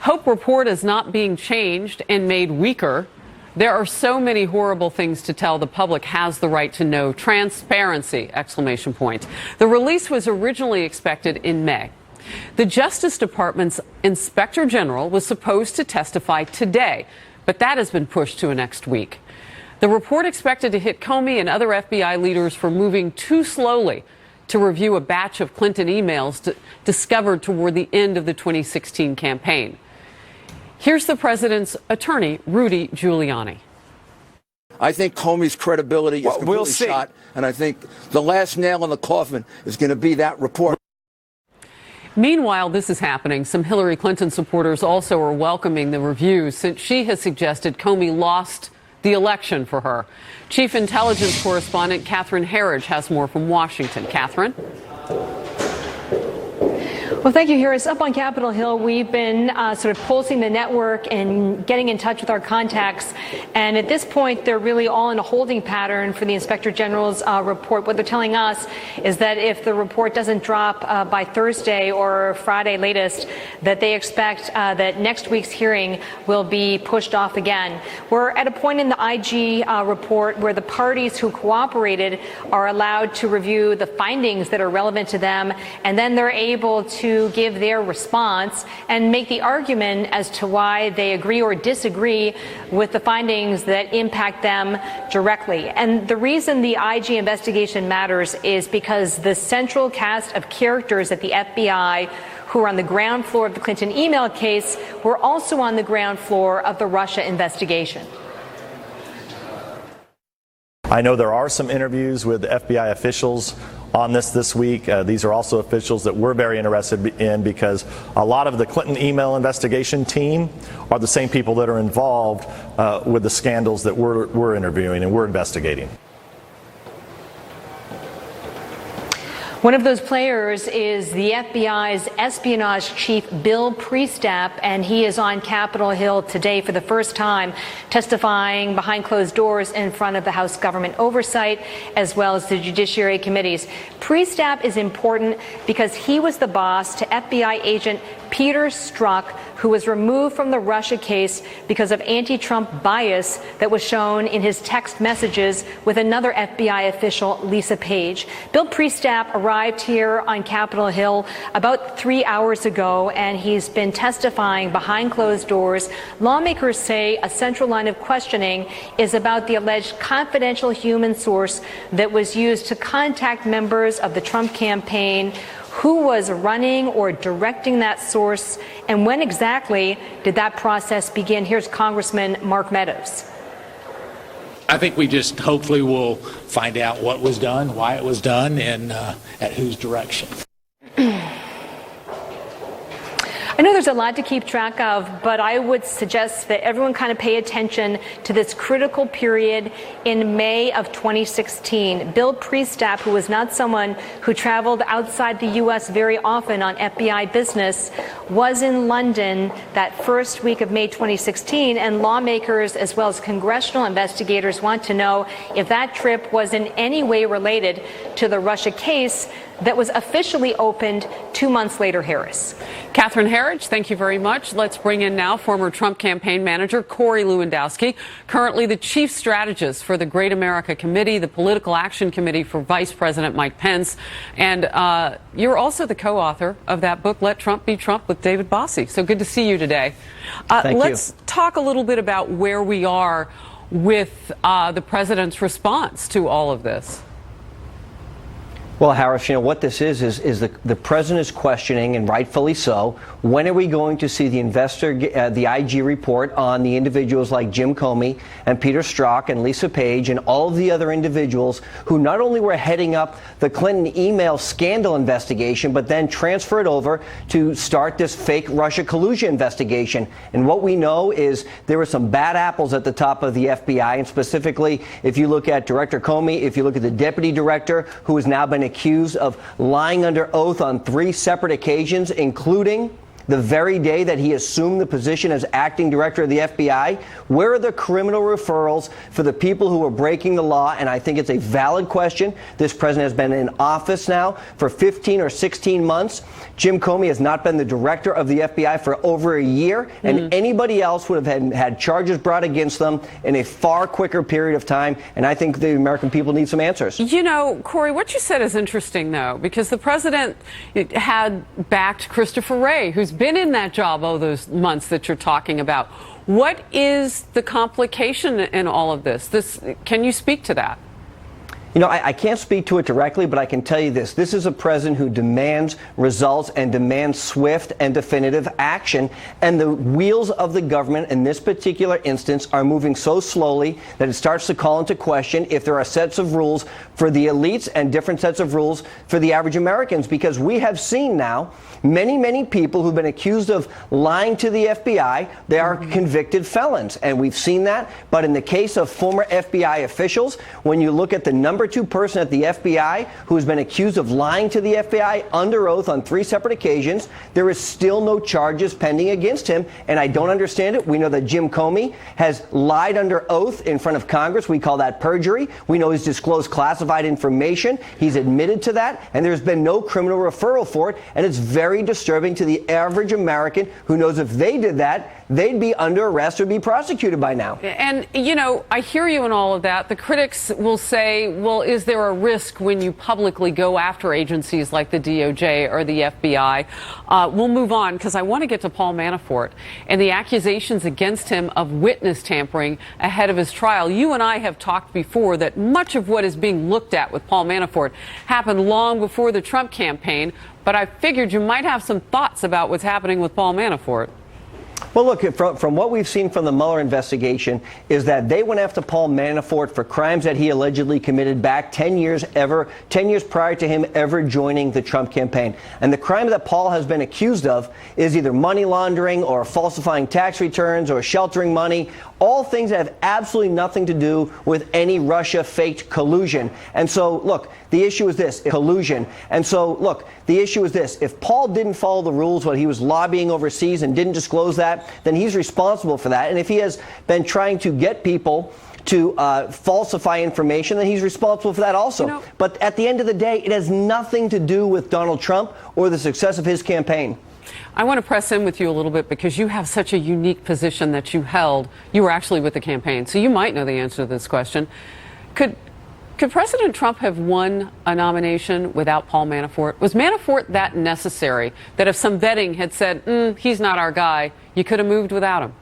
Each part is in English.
Hope report is not being changed and made weaker. There are so many horrible things to tell. The public has the right to know. Transparency, exclamation point. The release was originally expected in May. The Justice Department's Inspector General was supposed to testify today, but that has been pushed to next week. The report expected to hit Comey and other FBI leaders for moving too slowly to review a batch of Clinton emails discovered toward the end of the 2016 campaign. Here's the president's attorney, Rudy Giuliani. I think Comey's credibility is completely shot, and I think the last nail in the coffin is going to be that report. Meanwhile, this is happening. Some Hillary Clinton supporters also are welcoming the review since she has suggested Comey lost the election for her. Chief Intelligence Correspondent Catherine Herridge has more from Washington. Catherine? Well, thank you, Harris. Up on Capitol Hill, we've been sort of pulsing the network and getting in touch with our contacts. And at this point, they're really all in a holding pattern for the Inspector General's report. What they're telling us is that if the report doesn't drop by Thursday or Friday latest, that they expect that next week's hearing will be pushed off again. We're at a point in the IG report where the parties who cooperated are allowed to review the findings that are relevant to them, and then they're able to give their response and make the argument as to why they agree or disagree with the findings that impact them directly. And the reason the IG investigation matters is because the central cast of characters at the FBI who are on the ground floor of the Clinton email case were also on the ground floor of the Russia investigation. I know there are some interviews with FBI officials on this week. These are also officials that we're very interested in because a lot of the Clinton email investigation team are the same people that are involved with the scandals that we're interviewing and we're investigating. One of those players is the FBI's espionage chief, Bill Priestap, and he is on Capitol Hill today for the first time, testifying behind closed doors in front of the House Government Oversight as well as the Judiciary Committees. Priestap is important because he was the boss to FBI agent Peter Strzok, who was removed from the Russia case because of anti-Trump bias that was shown in his text messages with another FBI official, Lisa Page. Bill Priestap arrived here on Capitol Hill about 3 hours ago, and he's been testifying behind closed doors. Lawmakers say a central line of questioning is about the alleged confidential human source that was used to contact members of the Trump campaign. Who was running or directing that source, and when exactly did that process begin? Here's Congressman Mark Meadows. I think we just hopefully will find out what was done, why it was done, and at whose direction. I know there's a lot to keep track of, but I would suggest that everyone kind of pay attention to this critical period in May of 2016. Bill Priestap, who was not someone who traveled outside the U.S. very often on FBI business, was in London that first week of May 2016, and lawmakers as well as congressional investigators want to know if that trip was in any way related to the Russia case that was officially opened 2 months later, Harris. Catherine Herridge, thank you very much. Let's bring in now former Trump campaign manager Corey Lewandowski, currently the chief strategist for the Great America Committee, the Political Action Committee for Vice President Mike Pence. And you're also the co-author of that book, Let Trump Be Trump, with David Bossie. So good to see you today. Let's talk a little bit about where we are with the president's response to all of this. Well, Harris, you know, what this is the president is questioning, and rightfully so, when are we going to see the the IG report on the individuals like Jim Comey and Peter Strzok and Lisa Page and all of the other individuals who not only were heading up the Clinton email scandal investigation, but then transferred over to start this fake Russia collusion investigation. And what we know is there were some bad apples at the top of the FBI, and specifically, if you look at Director Comey, if you look at the deputy director, who has now been accused of lying under oath on 3 separate occasions, including the very day that he assumed the position as acting director of the FBI? Where are the criminal referrals for the people who are breaking the law? And I think it's a valid question. This president has been in office now for 15 or 16 months. Jim Comey has not been the director of the FBI for over a year, and anybody else would have had charges brought against them in a far quicker period of time. And I think the American people need some answers. You know, Corey, what you said is interesting, though, because the president had backed Christopher Wray, who's been in that job all those months that you're talking about. What is the complication in all of this? Can you speak to that? You know, I can't speak to it directly, but I can tell you this. This is a president who demands results and demands swift and definitive action. And the wheels of the government in this particular instance are moving so slowly that it starts to call into question if there are sets of rules for the elites and different sets of rules for the average Americans. Because we have seen now many people who've been accused of lying to the FBI. They are convicted felons. And we've seen that. But in the case of former FBI officials, when you look at the number 2 person at the FBI who's been accused of lying to the FBI under oath on 3 separate occasions, there is still no charges pending against him, and I don't understand it. We know that Jim Comey has lied under oath in front of Congress. We call that perjury. We know he's disclosed classified information. He's admitted to that, and there's been no criminal referral for it, and it's very disturbing to the average American who knows if they did that, they'd be under arrest or be prosecuted by now. And, you know, I hear you in all of that. The critics will say, well, is there a risk when you publicly go after agencies like the DOJ or the FBI? We'll move on because I want to get to Paul Manafort and the accusations against him of witness tampering ahead of his trial. You and I have talked before that much of what is being looked at with Paul Manafort happened long before the Trump campaign, but I figured you might have some thoughts about what's happening with Paul Manafort. Well, look, from what we've seen from the Mueller investigation is that they went after Paul Manafort for crimes that he allegedly committed back 10 years prior to him ever joining the Trump campaign. And the crime that Paul has been accused of is either money laundering or falsifying tax returns or sheltering money, all things that have absolutely nothing to do with any Russia-faked collusion. And so, look, the issue is this, collusion. And so, look, the issue is this. If Paul didn't follow the rules while he was lobbying overseas and didn't disclose that, then he's responsible for that. And if he has been trying to get people to falsify information, then he's responsible for that also. You know, but at the end of the day, it has nothing to do with Donald Trump or the success of his campaign. I want to press in with you a little bit because you have such a unique position that you held. You were actually with the campaign, so you might know the answer to this question. Could President Trump have won a nomination without Paul Manafort? Was Manafort that necessary that if some vetting had said, he's not our guy, you could have moved without him?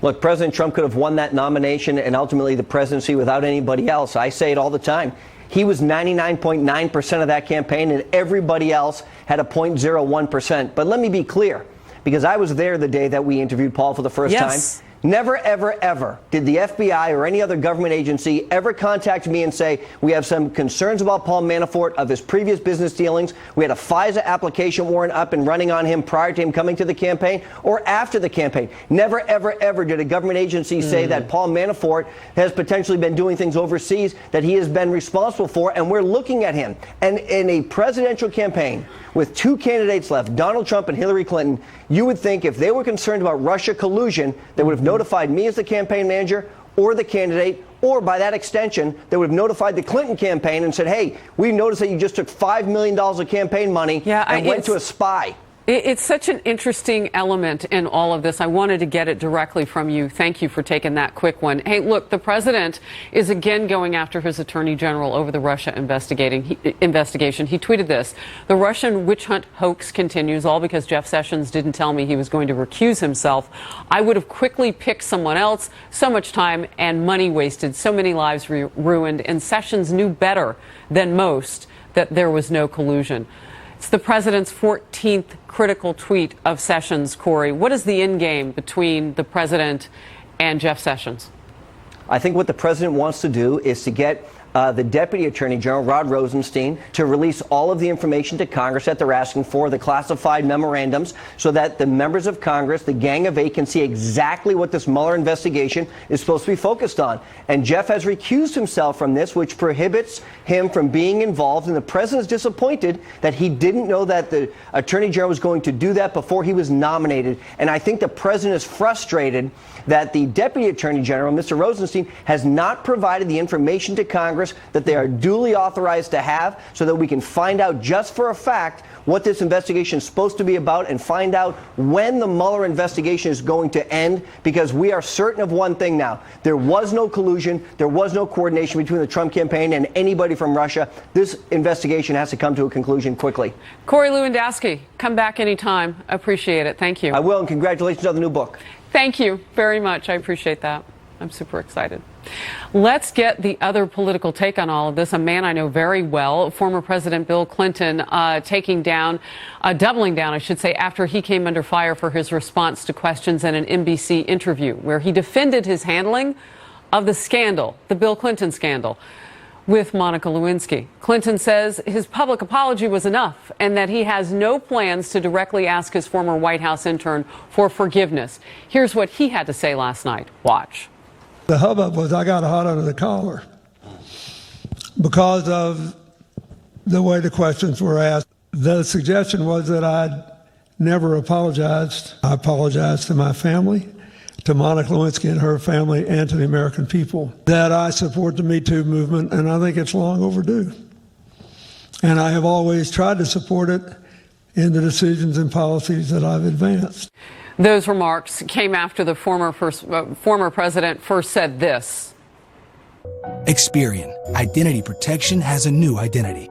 Look, President Trump could have won that nomination and ultimately the presidency without anybody else. I say it all the time. He was 99.9% of that campaign, and everybody else had a 0.01%. But let me be clear, because I was there the day that we interviewed Paul for the first time. Never, ever, ever did the FBI or any other government agency ever contact me and say, we have some concerns about Paul Manafort of his previous business dealings. We had a FISA application warrant up and running on him prior to him coming to the campaign or after the campaign. Never, ever, ever did a government agency say that Paul Manafort has potentially been doing things overseas that he has been responsible for, and we're looking at him. And in a presidential campaign with 2 candidates left, Donald Trump and Hillary Clinton, you would think if they were concerned about Russia collusion, they would have notified me as the campaign manager or the candidate, or by that extension, they would have notified the Clinton campaign and said, hey, we noticed that you just took $5 million of campaign money and went to a spy. It's such an interesting element in all of this. I wanted to get it directly from you. Thank you for taking that quick one. Hey, look, the president is again going after his attorney general over the Russia investigation. He tweeted this: the Russian witch hunt hoax continues, all because Jeff Sessions didn't tell me he was going to recuse himself. I would have quickly picked someone else. So much time and money wasted, so many lives ruined, and Sessions knew better than most that there was no collusion. It's the president's 14th critical tweet of Sessions, Corey. What is the end game between the president and Jeff Sessions? I think what the president wants to do is to get the Deputy Attorney General, Rod Rosenstein, to release all of the information to Congress that they're asking for, the classified memorandums, so that the members of Congress, the Gang of Eight, can see exactly what this Mueller investigation is supposed to be focused on. And Jeff has recused himself from this, which prohibits him from being involved. And the president is disappointed that he didn't know that the Attorney General was going to do that before he was nominated. And I think the president is frustrated that the Deputy Attorney General, Mr. Rosenstein, has not provided the information to Congress that they are duly authorized to have, so that we can find out just for a fact what this investigation is supposed to be about and find out when the Mueller investigation is going to end, because we are certain of one thing now. There was no collusion. There was no coordination between the Trump campaign and anybody from Russia. This investigation has to come to a conclusion quickly. Corey Lewandowski, come back anytime. I appreciate it. Thank you. I will, and congratulations on the new book. Thank you very much. I appreciate that. I'm super excited. Let's get the other political take on all of this. A man I know very well, former President Bill Clinton, doubling down, I should say, after he came under fire for his response to questions in an NBC interview where he defended his handling of the scandal, the Bill Clinton scandal, with Monica Lewinsky. Clinton says his public apology was enough and that he has no plans to directly ask his former White House intern for forgiveness. Here's what he had to say last night. Watch. The hubbub was I got hot under the collar because of the way the questions were asked. The suggestion was that I'd never apologized. I apologized to my family, to Monica Lewinsky and her family, and to the American people, that I support the Me Too movement, and I think it's long overdue. And I have always tried to support it in the decisions and policies that I've advanced. Those remarks came after the former president first said this. Experian. Identity protection has a new identity.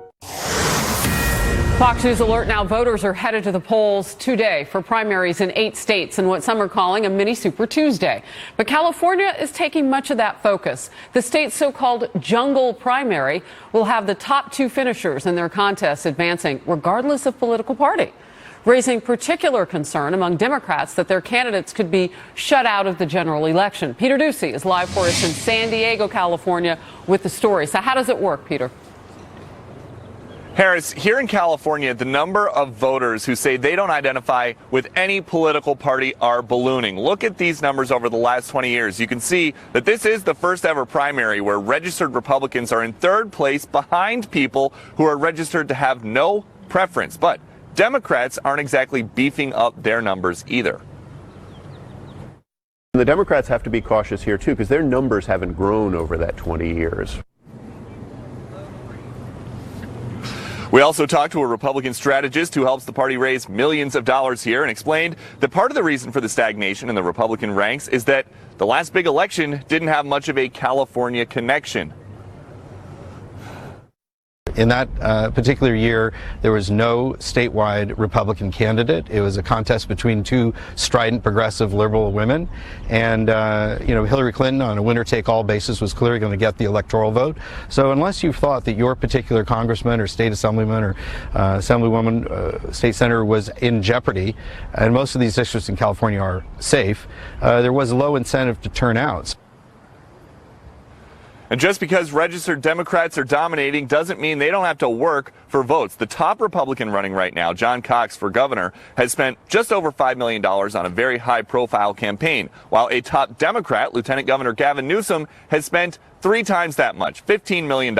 Fox News alert now, voters are headed to the polls today for primaries in 8 states in what some are calling a mini Super Tuesday. But California is taking much of that focus. The state's so-called jungle primary will have the top 2 finishers in their contests advancing regardless of political party, raising particular concern among Democrats that their candidates could be shut out of the general election. Peter Ducey is live for us in San Diego, California, with the story. So how does it work, Peter? Harris, here in California, the number of voters who say they don't identify with any political party are ballooning. Look at these numbers over the last 20 years. You can see that this is the first ever primary where registered Republicans are in 3rd place behind people who are registered to have no preference. But Democrats aren't exactly beefing up their numbers either. The Democrats have to be cautious here, too, because their numbers haven't grown over that 20 years. We also talked to a Republican strategist who helps the party raise millions of dollars here and explained that part of the reason for the stagnation in the Republican ranks is that the last big election didn't have much of a California connection. In that particular year, there was no statewide Republican candidate. It was a contest between 2 strident, progressive, liberal women. And, Hillary Clinton, on a winner-take-all basis, was clearly going to get the electoral vote. So unless you thought that your particular congressman or state assemblyman or assemblywoman, state senator was in jeopardy, and most of these districts in California are safe, there was low incentive to turn out. And just because registered Democrats are dominating doesn't mean they don't have to work for votes. The top Republican running right now, John Cox for governor, has spent just over $5 million on a very high-profile campaign, while a top Democrat, Lieutenant Governor Gavin Newsom, has spent 3 times that much, $15 million.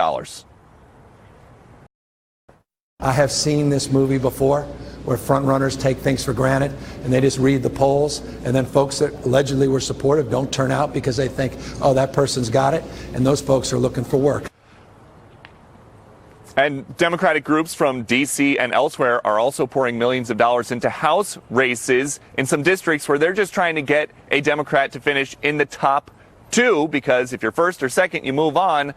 I have seen this movie before, where front runners take things for granted and they just read the polls, and then folks that allegedly were supportive don't turn out because they think, oh, that person's got it, and those folks are looking for work. And Democratic groups from D.C. and elsewhere are also pouring millions of dollars into House races in some districts where they're just trying to get a Democrat to finish in the top 2, because if you're first or second, you move on.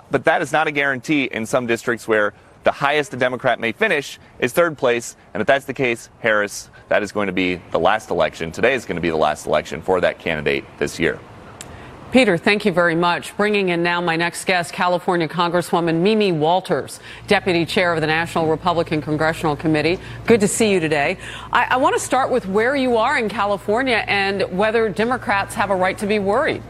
But that is not a guarantee in some districts where the highest a Democrat may finish is 3rd place. And if that's the case, Harris, that is going to be the last election. Today is going to be the last election for that candidate this year. Peter, thank you very much. Bringing in now my next guest, California Congresswoman Mimi Walters, Deputy Chair of the National Republican Congressional Committee. Good to see you today. I want to start with where you are in California and whether Democrats have a right to be worried.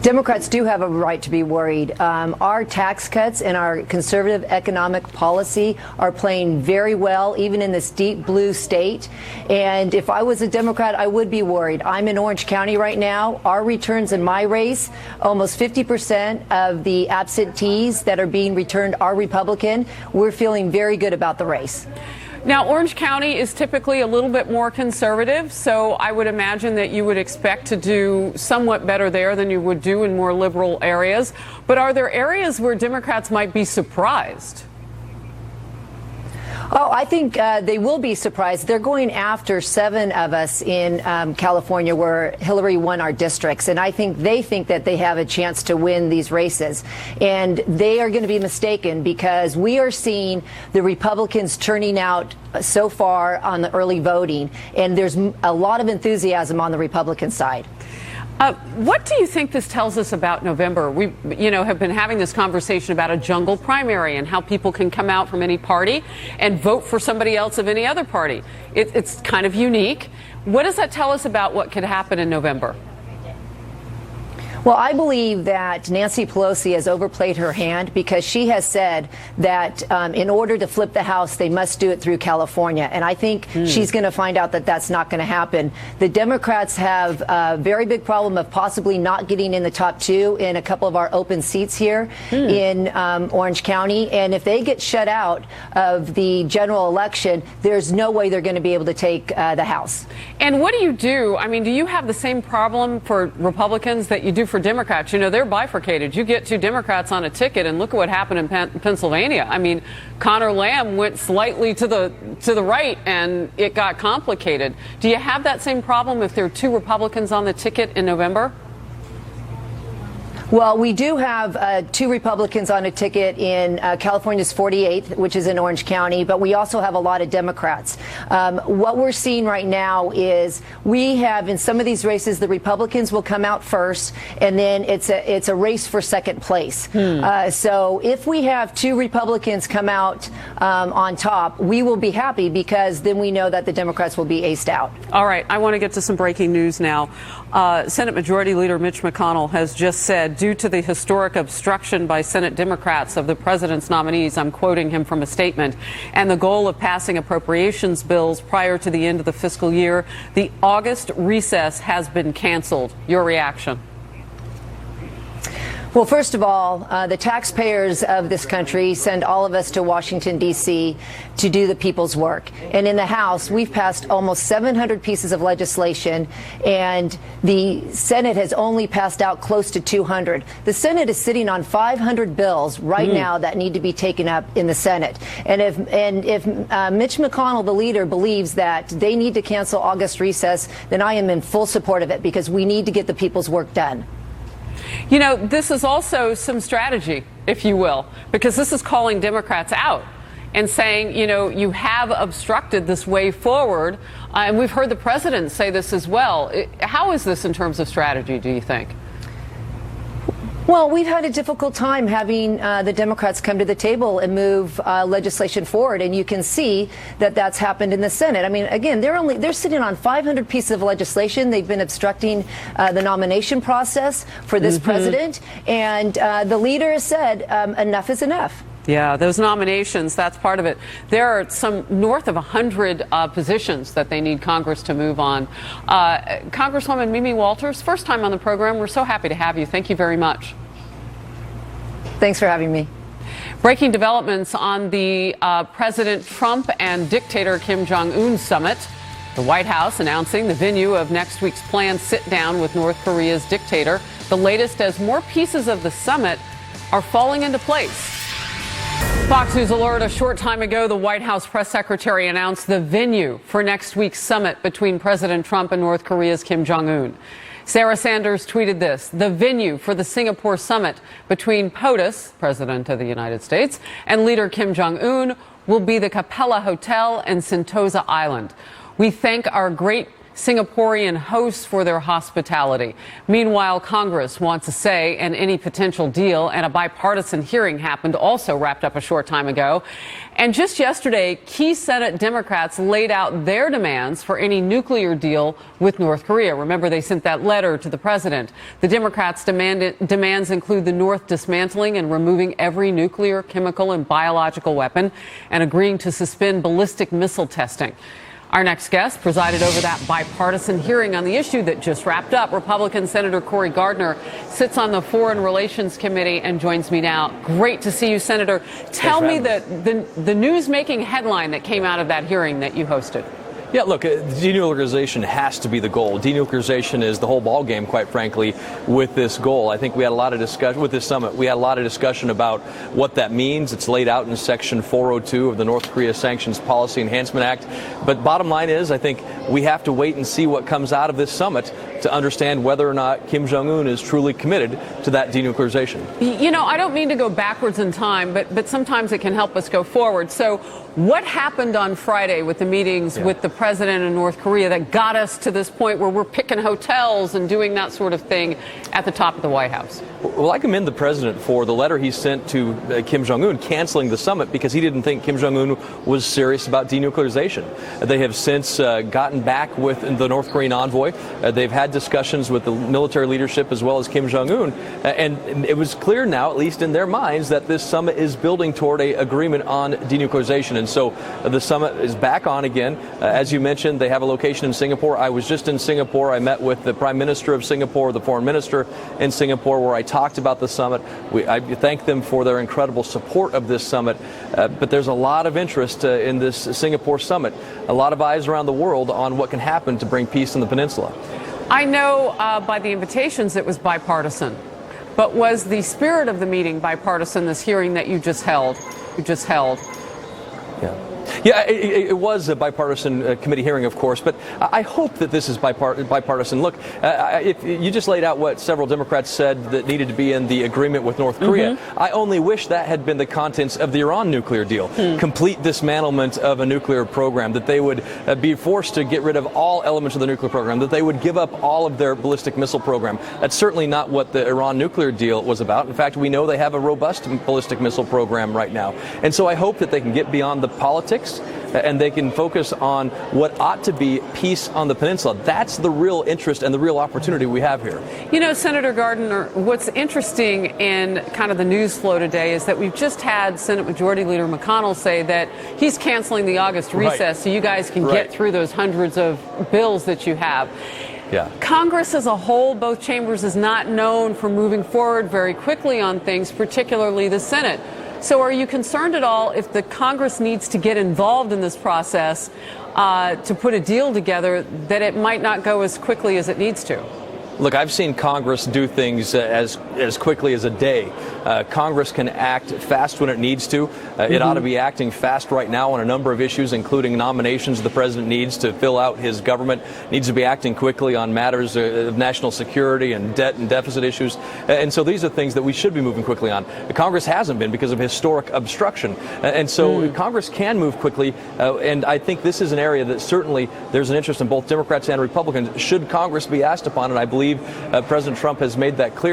Democrats do have a right to be worried. Our tax cuts and our conservative economic policy are playing very well, even in this deep blue state. And if I was a Democrat, I would be worried. I'm in Orange County right now. Our returns in my race, almost 50% of the absentees that are being returned are Republican. We're feeling very good about the race. Now, Orange County is typically a little bit more conservative, so I would imagine that you would expect to do somewhat better there than you would do in more liberal areas. But are there areas where Democrats might be surprised? Oh, I think they will be surprised. They're going after 7 of us in California where Hillary won our districts. And I think they think that they have a chance to win these races. And they are going to be mistaken because we are seeing the Republicans turning out so far on the early voting. And there's a lot of enthusiasm on the Republican side. What do you think this tells us about November? We, have been having this conversation about a jungle primary and how people can come out from any party and vote for somebody else of any other party. It's kind of unique. What does that tell us about what could happen in November? Well, I believe that Nancy Pelosi has overplayed her hand because she has said that in order to flip the House, they must do it through California. And I think she's going to find out that that's not going to happen. The Democrats have a very big problem of possibly not getting in the top 2 in a couple of our open seats here in Orange County. And if they get shut out of the general election, there's no way they're going to be able to take the House. And what do you do? I mean, do you have the same problem for Republicans that you do for Democrats? They're bifurcated. You get 2 Democrats on a ticket, and look at what happened in Pennsylvania. I mean, Connor Lamb went slightly to the right, and it got complicated. Do you have that same problem if there are 2 Republicans on the ticket in November? Well, we do have 2 Republicans on a ticket in California's 48th, which is in Orange County, but we also have a lot of Democrats. What we're seeing right now is we have in some of these races, the Republicans will come out first, and then it's a race for second place. So if we have 2 Republicans come out on top, we will be happy because then we know that the Democrats will be aced out. All right. I want to get to some breaking news now. Senate Majority Leader Mitch McConnell has just said, due to the historic obstruction by Senate Democrats of the president's nominees, I'm quoting him from a statement, and the goal of passing appropriations bills prior to the end of the fiscal year, the August recess has been canceled. Your reaction? Well, first of all, the taxpayers of this country send all of us to Washington, D.C. to do the people's work. And in the House, we've passed almost 700 pieces of legislation, and the Senate has only passed out close to 200. The Senate is sitting on 500 bills right now that need to be taken up in the Senate. And if Mitch McConnell, the leader, believes that they need to cancel August recess, then I am in full support of it because we need to get the people's work done. This is also some strategy, if you will, because this is calling Democrats out and saying, you have obstructed this way forward. And we've heard the president say this as well. How is this in terms of strategy, do you think? Well, we've had a difficult time having the Democrats come to the table and move legislation forward, and you can see that that's happened in the Senate. I mean, again, they're sitting on 500 pieces of legislation. They've been obstructing the nomination process for this president, and the leader has said enough is enough. Yeah, those nominations, that's part of it. There are some north of 100 positions that they need Congress to move on. Congresswoman Mimi Walters, first time on the program. We're so happy to have you. Thank you very much. Thanks for having me. Breaking developments on the President Trump and dictator Kim Jong-un summit. The White House announcing the venue of next week's planned sit-down with North Korea's dictator. The latest as more pieces of the summit are falling into place. Fox News alert: a short time ago, the White House press secretary announced the venue for next week's summit between President Trump and North Korea's Kim Jong-un. Sarah Sanders tweeted this: the venue for the Singapore summit between POTUS, President of the United States, and leader Kim Jong-un will be the Capella Hotel in Sentosa Island. We thank our great Singaporean hosts for their hospitality. Meanwhile, Congress wants a say in any potential deal, and a bipartisan hearing happened, also wrapped up a short time ago. And just yesterday, key Senate Democrats laid out their demands for any nuclear deal with North Korea. Remember, they sent that letter to the president. The Democrats' demands include the North dismantling and removing every nuclear, chemical, and biological weapon, and agreeing to suspend ballistic missile testing. Our next guest presided over that bipartisan hearing on the issue that just wrapped up. Republican Senator Cory Gardner sits on the Foreign Relations Committee and joins me now. Great to see you, Senator. Tell me the news-making headline that came out of that hearing that you hosted. Yeah, look, denuclearization has to be the goal. Denuclearization is the whole ballgame, quite frankly, with this goal. I think we had a lot of discussion with this summit. We had a lot of discussion about what that means. It's laid out in Section 402 of the North Korea Sanctions Policy Enhancement Act. But bottom line is, I think we have to wait and see what comes out of this summit to understand whether or not Kim Jong-un is truly committed to that denuclearization. You know, I don't mean to go backwards in time, but sometimes it can help us go forward. So what happened on Friday with the meetings with the president in North Korea that got us to this point where we're picking hotels and doing that sort of thing at the top of the White House? Well, I commend the president for the letter he sent to Kim Jong-un canceling the summit because he didn't think Kim Jong-un was serious about denuclearization. They have since gotten back with the North Korean envoy. They've had discussions with the military leadership as well as Kim Jong-un. And it was clear now, at least in their minds, that this summit is building toward an agreement on denuclearization. And so the summit is back on again. As you mentioned, they have a location in Singapore. I was just in Singapore. I met with the Prime Minister of Singapore, the Foreign Minister in Singapore, where I talked about the summit. I thank them for their incredible support of this summit. But there's a lot of interest in this Singapore summit, a lot of eyes around the world on what can happen to bring peace in the peninsula. I know by the invitations it was bipartisan, but was the spirit of the meeting bipartisan, this hearing that you just held? Yeah, it was a bipartisan committee hearing, of course, but I hope that this is bipartisan. Look, if you just laid out what several Democrats said that needed to be in the agreement with North Korea. I only wish that had been the contents of the Iran nuclear deal. Complete dismantlement of a nuclear program, that they would be forced to get rid of all elements of the nuclear program, that they would give up all of their ballistic missile program. That's certainly not what the Iran nuclear deal was about. In fact, we know they have a robust ballistic missile program right now. And so I hope that they can get beyond the politics and they can focus on what ought to be peace on the peninsula. That's the real interest and the real opportunity we have here. You know, Senator Gardner, what's interesting in kind of the news flow today is that we've just had Senate Majority Leader McConnell say that he's canceling the August recess so you guys can get through those hundreds of bills that you have. Yeah. Congress as a whole, both chambers, is not known for moving forward very quickly on things, particularly the Senate. So are you concerned at all if the Congress needs to get involved in this process to put a deal together, that it might not go as quickly as it needs to? Look, I've seen Congress do things as quickly as a day. Congress can act fast when it needs to. It ought to be acting fast right now on a number of issues, including nominations the president needs to fill out his government, needs to be acting quickly on matters of national security and debt and deficit issues. And so these are things that we should be moving quickly on. Congress hasn't been because of historic obstruction. And so Congress can move quickly. And I think this is an area that certainly there's an interest in both Democrats and Republicans. Should Congress be asked upon, and I believe President Trump has made that clear.